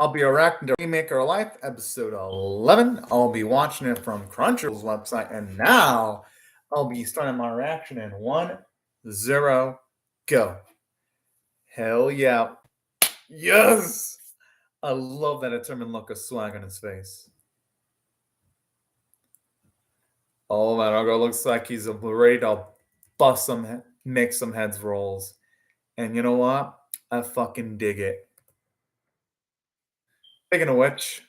I'll be reacting to Remake Our Life, episode 11. I'll be watching it from Crunchyroll's website, and now I'll be starting my reaction in 1, 0, go. Hell yeah. Yes! I love that determined look of swag on his face. Oh man, our girl looks like he's ready to bust some, make some heads rolls. And you know what? I fucking dig it. Speaking of which,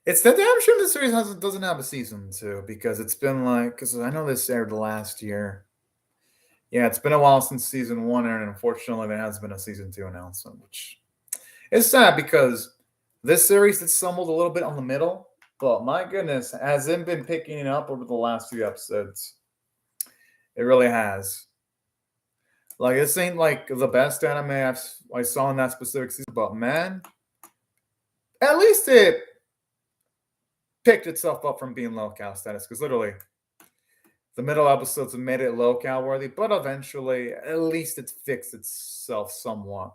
it's that damn shame the series doesn't have a season two because it's been like, because I know this aired last year. Yeah, it's been a while since season one, and unfortunately, there has been a season two announcement, which is sad because this series it stumbled a little bit on the middle, but my goodness, has it been picking it up over the last few episodes? It really has. Like, this ain't like the best anime I saw in that specific season, but man, at least it picked itself up from being low cal status because literally the middle episodes have made it low cal worthy, but eventually at least it's fixed itself somewhat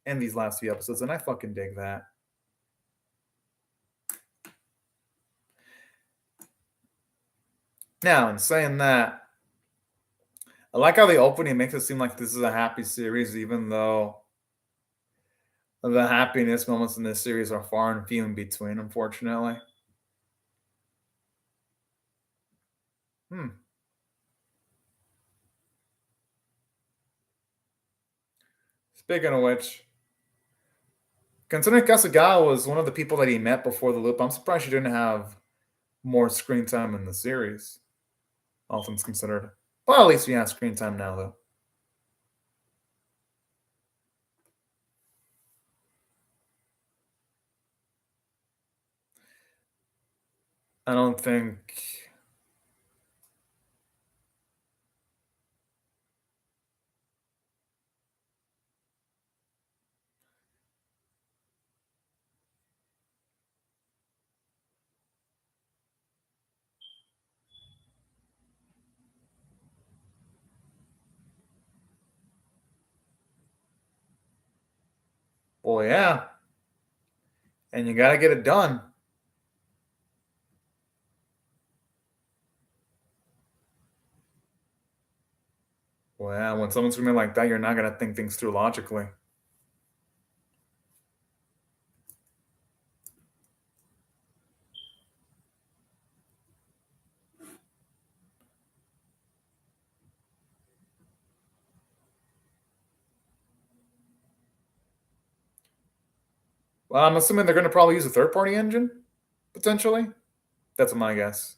in these last few episodes, and I fucking dig that. Now, in saying that, I like how the opening makes it seem like this is a happy series, even though the happiness moments in this series are far and few in between, unfortunately. Speaking of which, considering Kasugawa was one of the people that he met before the loop, I'm surprised she didn't have more screen time in the series, all things considered. Well, at least we have screen time now, though. I don't think. Well, yeah. And you gotta get it done. Well, yeah, when someone's screaming like that, you're not gonna think things through logically. Well, I'm assuming they're gonna probably use a third-party engine, potentially. That's my guess.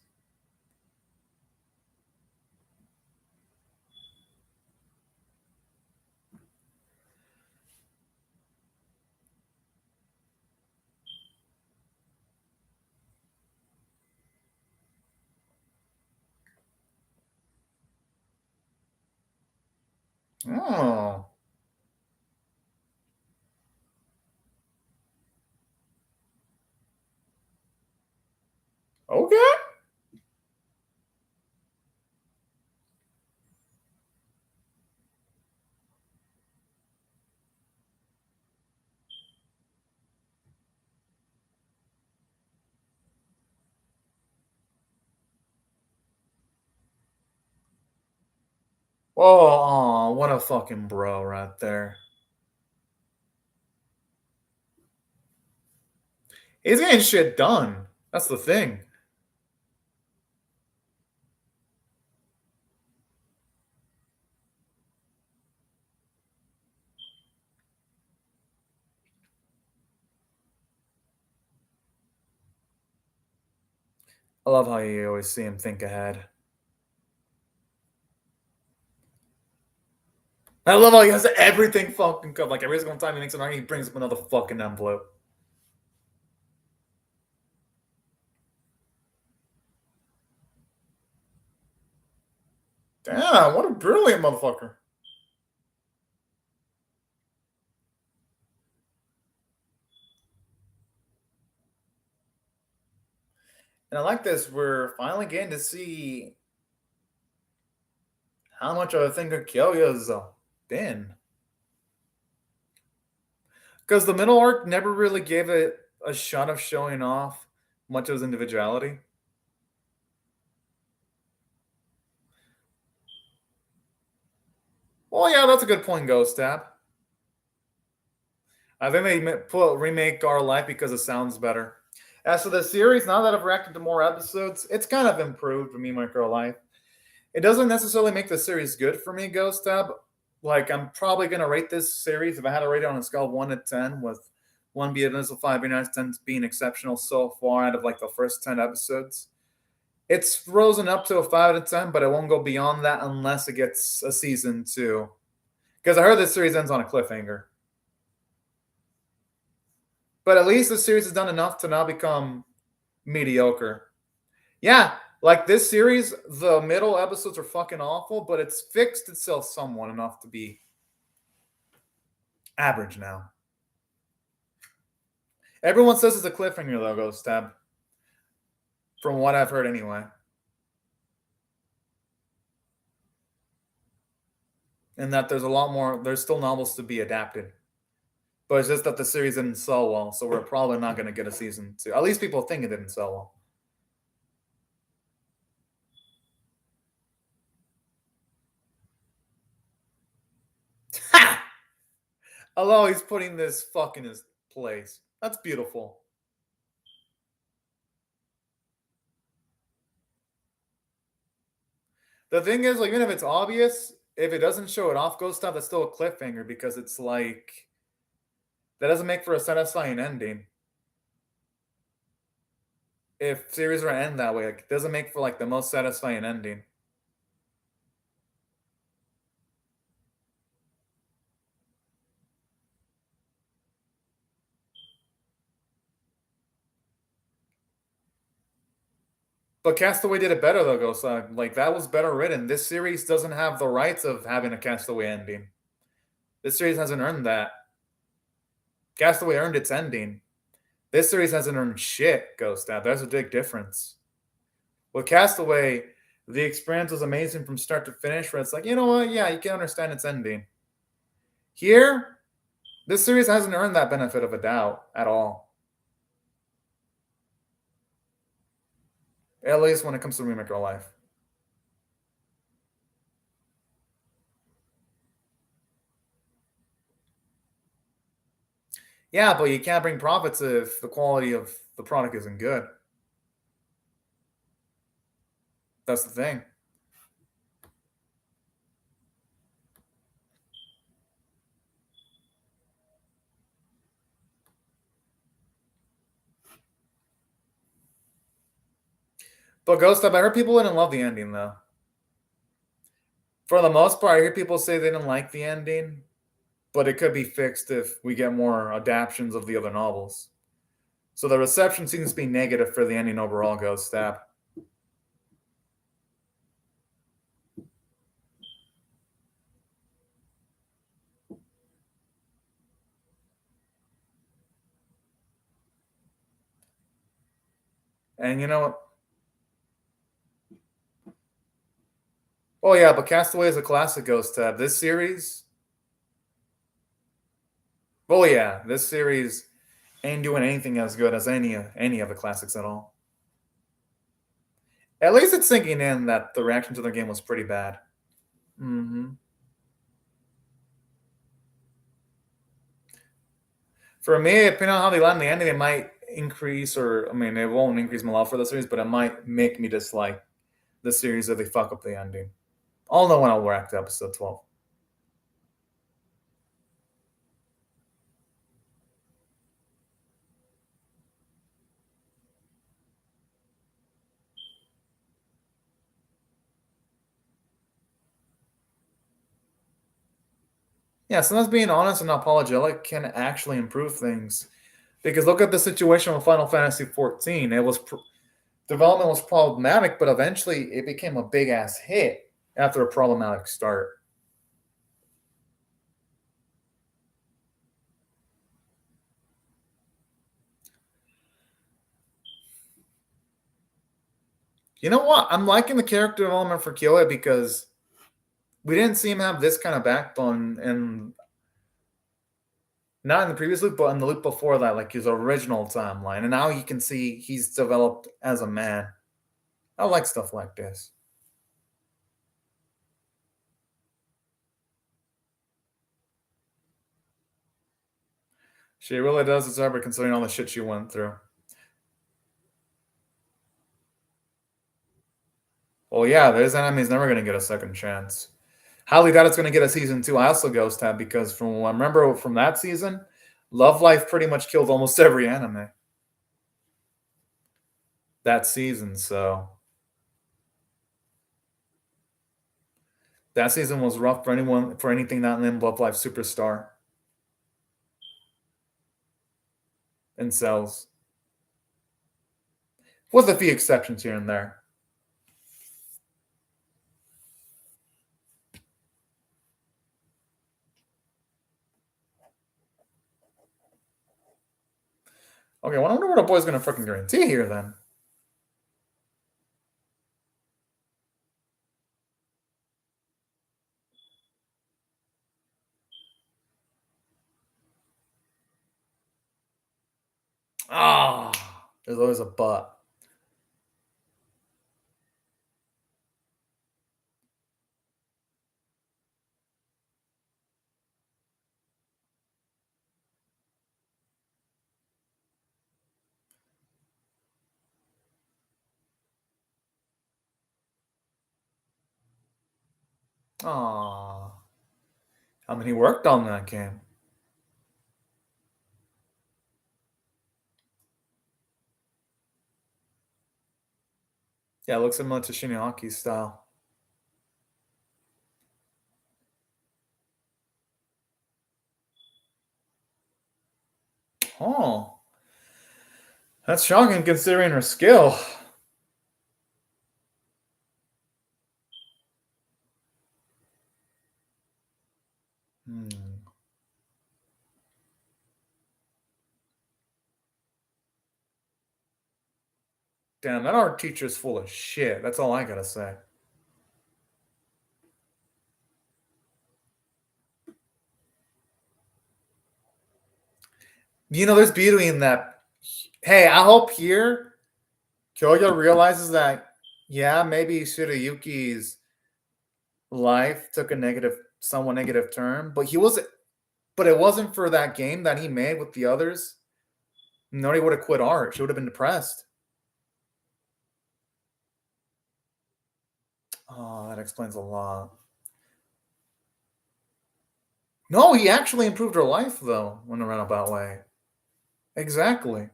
Oh, okay. Oh, what a fucking bro right there. He's getting shit done. That's the thing. I love how you always see him think ahead. I love how he has everything fucking covered. Like every single time he makes an argument, he brings up another fucking envelope. Damn, what a brilliant motherfucker. And I like this. We're finally getting to see how much of a thinker Kyoya's been. Because the middle arc never really gave it a shot of showing off much of his individuality. Well, yeah, that's a good point, Ghost Tab. I think they put remake Our Life because it sounds better. As for the series, now that I've reacted to more episodes, it's kind of improved for me, My Girl Life. It doesn't necessarily make the series good for me, Ghost Tab. Like, I'm probably going to rate this series, if I had to rate it on a scale of 1 to 10, with 1 being initial, 5 being nice, 10 being exceptional so far out of like the first 10 episodes. It's risen up to a 5 out of 10, but it won't go beyond that unless it gets a season 2. Because I heard this series ends on a cliffhanger. But at least the series has done enough to now become mediocre. Yeah, like this series, the middle episodes are fucking awful, but it's fixed itself somewhat enough to be average now. Everyone says it's a cliffhanger though, Ghost Tab. From what I've heard anyway. And that there's a lot more, there's still novels to be adapted. But it's just that the series didn't sell well, so we're probably not going to get a season 2. At least people think it didn't sell well. Ha! Although he's putting this fuck in his place. That's beautiful. The thing is, like, even if it's obvious, if it doesn't show it off, Ghost Stuff, that's still a cliffhanger because it's like that doesn't make for a satisfying ending. If series were to end that way, like, it doesn't make for like the most satisfying ending. But Castaway did it better though, Ghost. Like that was better written. This series doesn't have the rights of having a Castaway ending. This series hasn't earned that. Castaway earned its ending. This series hasn't earned shit, Ghost Dad. There's a big difference. With Castaway, the experience was amazing from start to finish, where it's like, you know what? Yeah, you can understand its ending. Here, this series hasn't earned that benefit of a doubt at all. At least when it comes to Remake Real Life. Yeah, but you can't bring profits if the quality of the product isn't good. That's the thing. But Ghost Up, I heard people didn't love the ending though. For the most part, I hear people say they didn't like the ending, but it could be fixed if we get more adaptations of the other novels. So the reception seems to be negative for the ending overall, Ghost Stab. And you know what? Oh yeah, but Castaway is a classic, Ghost Tab. This series, oh yeah, this series ain't doing anything as good as any of the classics at all. At least it's sinking in that the reaction to the game was pretty bad. Mm-hmm. For me, depending on how they land the ending, it might increase, or I mean, it won't increase my love for the series, but it might make me dislike the series if they fuck up the ending. I'll know when I'll react to episode 12. Yeah, sometimes being honest and apologetic can actually improve things. Because look at the situation with Final Fantasy 14. Development was problematic, but eventually it became a big ass hit after a problematic start. You know what? I'm liking the character development for Kyoa because we didn't see him have this kind of backbone, and Not in the previous loop, but in the loop before that, like his original timeline. And now you can see he's developed as a man. I like stuff like this. She really does deserve it considering all the shit she went through. Well, yeah, this anime's never gonna get a second chance. Highly doubt it's gonna get a season two. I also Ghost Tab because from what I remember from that season, Love Life pretty much killed almost every anime that season. So that season was rough for anyone for anything not named Love Life Superstar and cells, with a few exceptions here and there. Okay, well, I wonder what a boy's gonna fucking guarantee here then. Ah, there's always a but. Ah, I mean, he worked on that game. Yeah, it looks similar to Shinyaki's style. Oh, that's shocking considering her skill. Hmm. Damn, that art teacher's full of shit. That's all I gotta say. There's beauty in that. Hey, I hope here Kyoya realizes that, yeah, maybe Shirayuki's life took a somewhat negative turn, but it wasn't for that game that he made with the others. Nobody would have quit art. She would have been depressed. Oh, that explains a lot. No, he actually improved her life though, in a roundabout way. Exactly.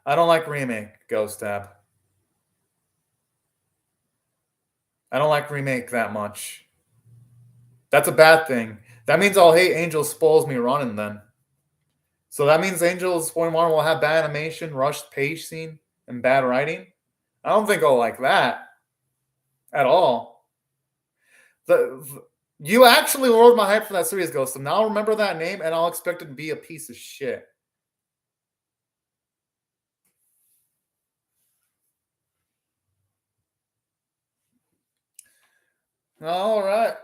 I don't like remake Ghost Tab. I don't like remake that much. That's a bad thing. That means I'll hate Angel spoils me running then. So that means Angel's Point One will have bad animation, rushed pacing, and bad writing. I don't think I'll like that at all. You actually lowered my hype for that series, Ghost. So now I'll remember that name and I'll expect it to be a piece of shit. All right.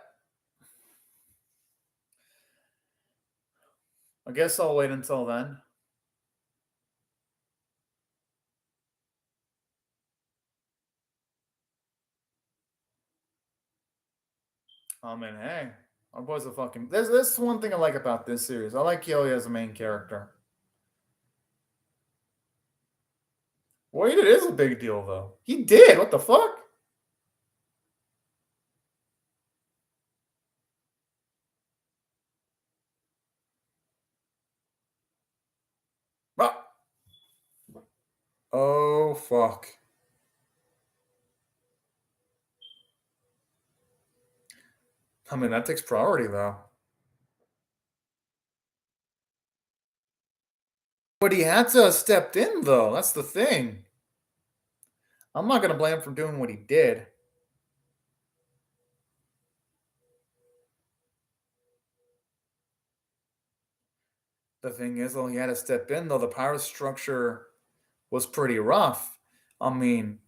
I guess I'll wait until then. I mean, hey, our boy's a fucking. This one thing I like about this series. I like Kyoya as a main character. Wait, it is a big deal though. He did. What the fuck? Ah. Oh fuck. I mean, that takes priority though. But he had to have stepped in though. That's the thing. I'm not gonna blame him for doing what he did. The thing is, though, he had to step in though. The power structure was pretty rough. I mean,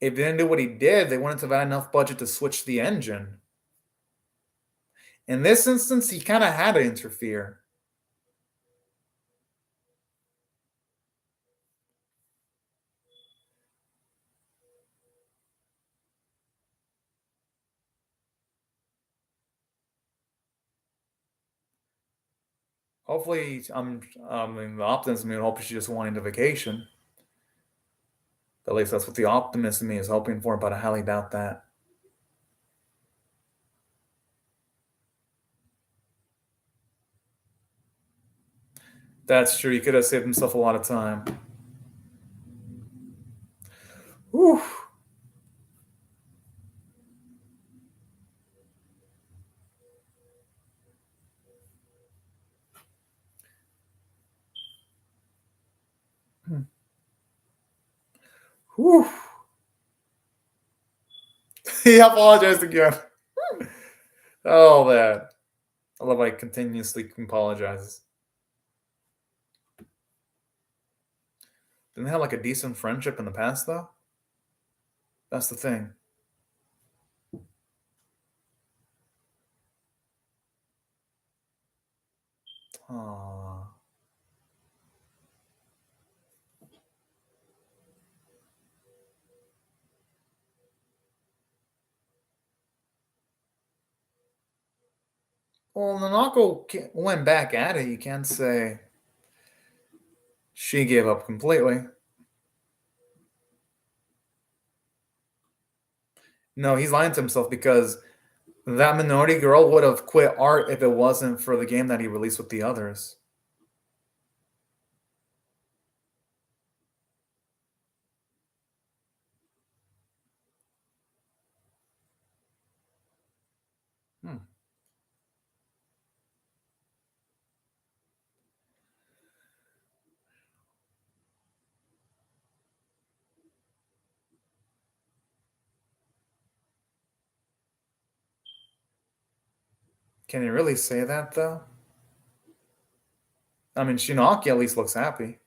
if they didn't do what he did, they wouldn't have had enough budget to switch the engine. In this instance, he kind of had to interfere. Hopefully, I'm in the optimism and hope she's just wanting the vacation. At least that's what the optimist in me is hoping for, but I highly doubt that. That's true. He could have saved himself a lot of time. Whew. Whew. He apologized again. Oh, man. I love how he continuously apologizes. Didn't they have like a decent friendship in the past, though? That's the thing. Aww. Well, Nanako went back at it. You can't say she gave up completely. No, he's lying to himself because that minority girl would have quit art if it wasn't for the game that he released with the others. Hmm. Can you really say that, though? I mean, Shinaki at least looks happy.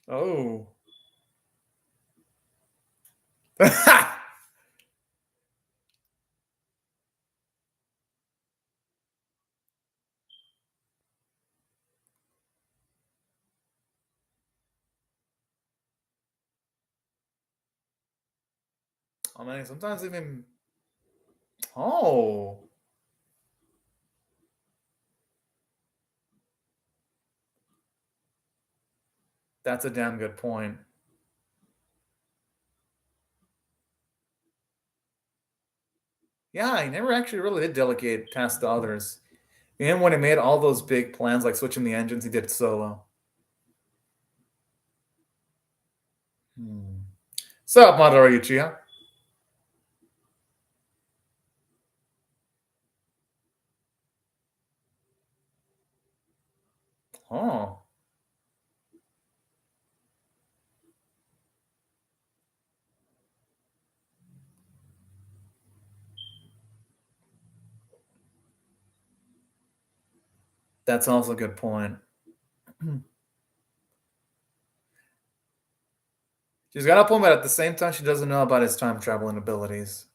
Oh. I mean, sometimes even. Oh. That's a damn good point. Yeah, he never actually really did delegate tasks to others. And when he made all those big plans, like switching the engines, he did it solo. Hmm. Sup, Madara Uchiha? Oh, that's also a good point. She's got a point, but at the same time, she doesn't know about his time traveling abilities.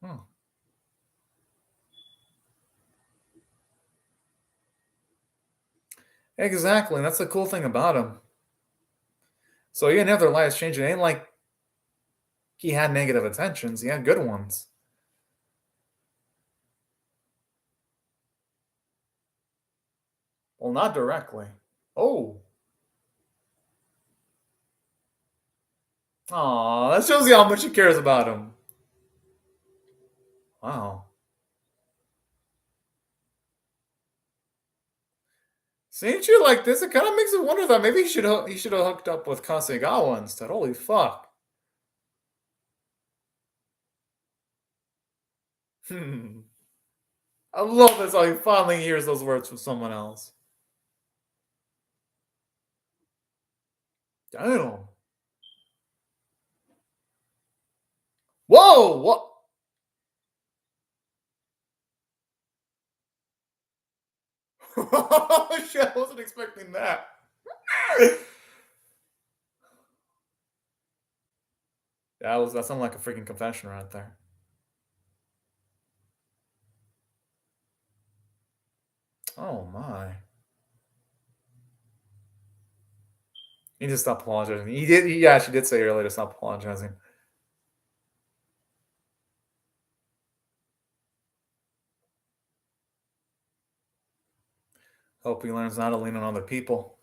Hmm. Exactly. That's the cool thing about him. So even if their lives change, it ain't like he had negative intentions. He had good ones. Well, not directly. Oh. Aw, that shows you how much he cares about him. Wow. Seeing you like this, it kind of makes me wonder that maybe he should have hooked up with Kasegawa instead. Holy fuck. Hmm. I love this how he finally hears those words from someone else. Damn. Whoa! What? Shit, I wasn't expecting that. That sounded like a freaking confession right there. Oh my. He just stopped apologizing. He did. He actually did say earlier to stop apologizing. Hope he learns not to lean on other people.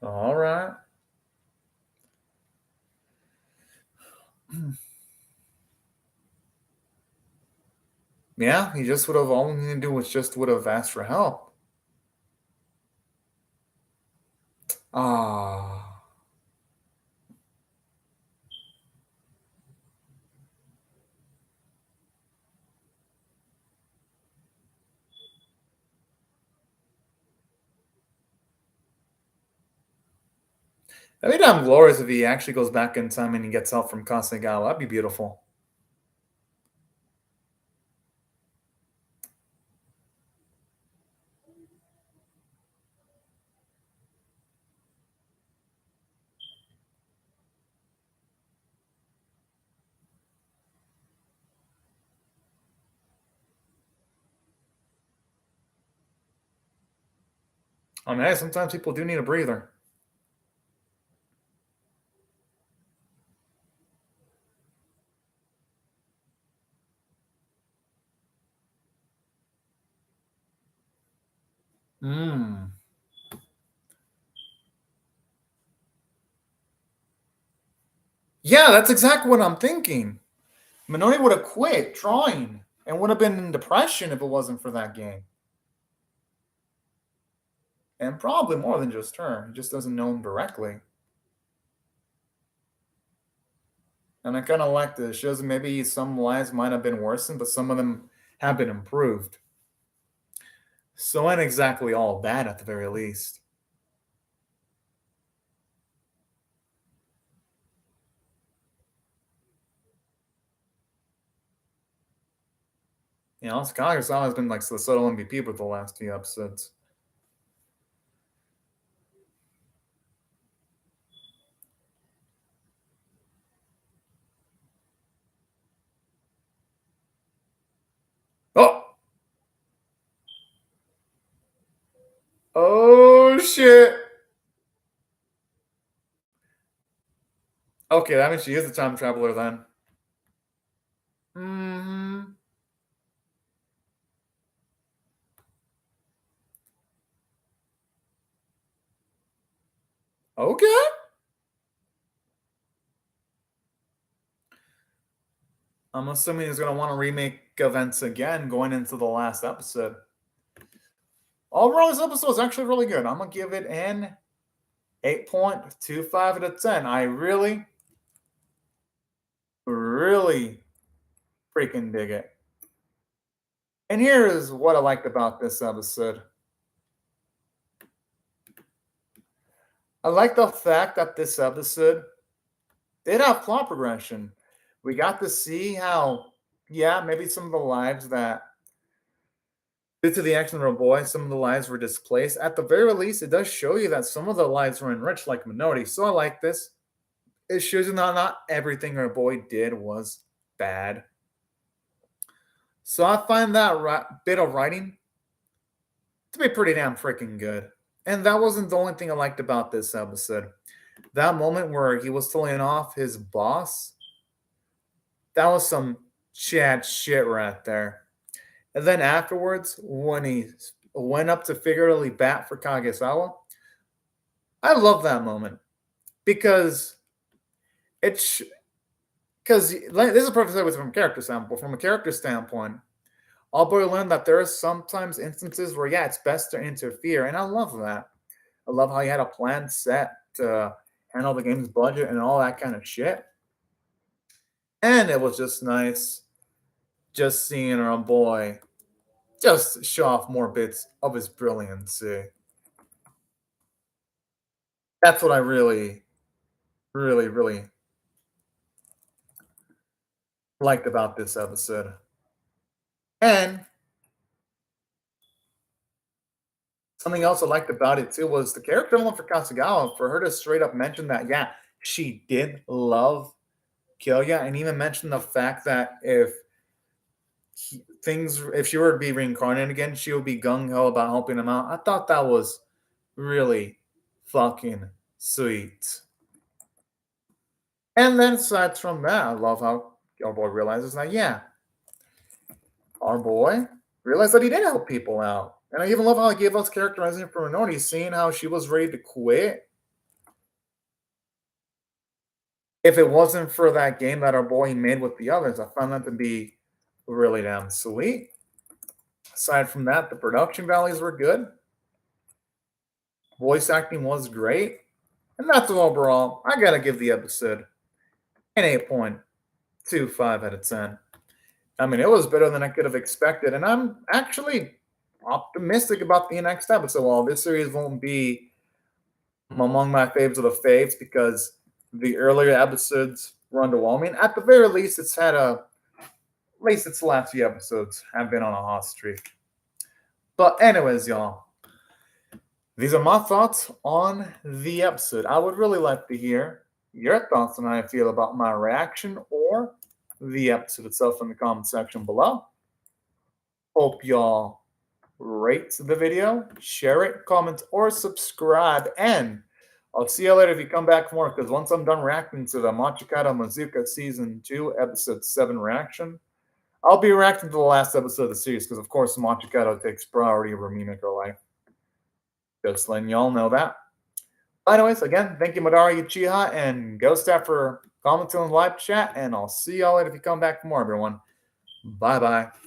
All right. Yeah, he just would have all he needed to do was just would have asked for help. Ah. That'd be damn glorious if he actually goes back in time and he gets help from Kasegawa. That'd be beautiful. I mean, hey, sometimes people do need a breather. Hmm. Yeah, that's exactly what I'm thinking. Minori would have quit drawing and would have been in depression if it wasn't for that game. And probably more than just her. He just doesn't know him directly. And I kind of like this. It shows maybe some lives might have been worsened, but some of them have been improved. So ain't exactly all bad at the very least. You know, Kagasawa has been like the subtle MVP with the last few episodes. Oh! Oh shit! Okay, that means she is a time traveler then. Hmm. Okay. I'm assuming he's gonna want to remake events again going into the last episode. Overall, this episode is actually really good. I'm gonna give it an 8.25 out of 10. I really, really freaking dig it. And here is what I liked about this episode. I like the fact that this episode did have plot progression. We got to see how, yeah, maybe some of the lives that, due to the action of our boy, some of the lives were displaced. At the very least, it does show you that some of the lives were enriched, like Minori. So I like this. It shows you that not everything our boy did was bad. So I find that bit of writing to be pretty damn freaking good. And that wasn't the only thing I liked about this episode. That moment where he was telling off his boss, that was some Chad shit right there. And then afterwards, when he went up to figuratively bat for Kagesawa, I love that moment. because it's because like, this is a perfect segue from a character standpoint. From a character standpoint, our boy learned that there are sometimes instances where yeah, it's best to interfere, and I love that. I love how he had a plan set to handle the game's budget and all that kind of shit. And it was just nice just seeing our boy just show off more bits of his brilliancy. That's what I really, really, really liked about this episode. And something else I liked about it too was the character development for Kasugawa, for her to straight up mention that, yeah, she did love Kyoya, and even mention the fact that if she were to be reincarnated again, she would be gung ho about helping him out. I thought that was really fucking sweet. And then aside from that, I love how our boy realizes that, yeah, our boy realized that he did help people out. And I even love how he gave us characterizing for Minori, seeing how she was ready to quit. If it wasn't for that game that our boy made with the others, I found that to be really damn sweet. Aside from that, the production values were good. Voice acting was great. And that's overall, I gotta give the episode an 8.25 out of 10. I mean, it was better than I could have expected, and I'm actually optimistic about the next episode. While this series won't be among my faves of the faves because the earlier episodes were underwhelming, at the very least, at least its last few episodes have been on a hot streak. But anyways, y'all, these are my thoughts on the episode. I would really like to hear your thoughts on how you feel about my reaction or the episode itself in the comment section below. Hope y'all rate the video, share it, comment, or subscribe. And I'll see you later if you come back for more, because once I'm done reacting to the Machikata Mazuka Season 2, Episode 7 reaction, I'll be reacting to the last episode of the series, because of course Machikata takes priority over Mimiko Life. Just letting y'all know that. Anyways, again, thank you, Madara Uchiha and Ghost Staff for commenting on the live chat, and I'll see y'all later if you come back for more, everyone. Bye-bye.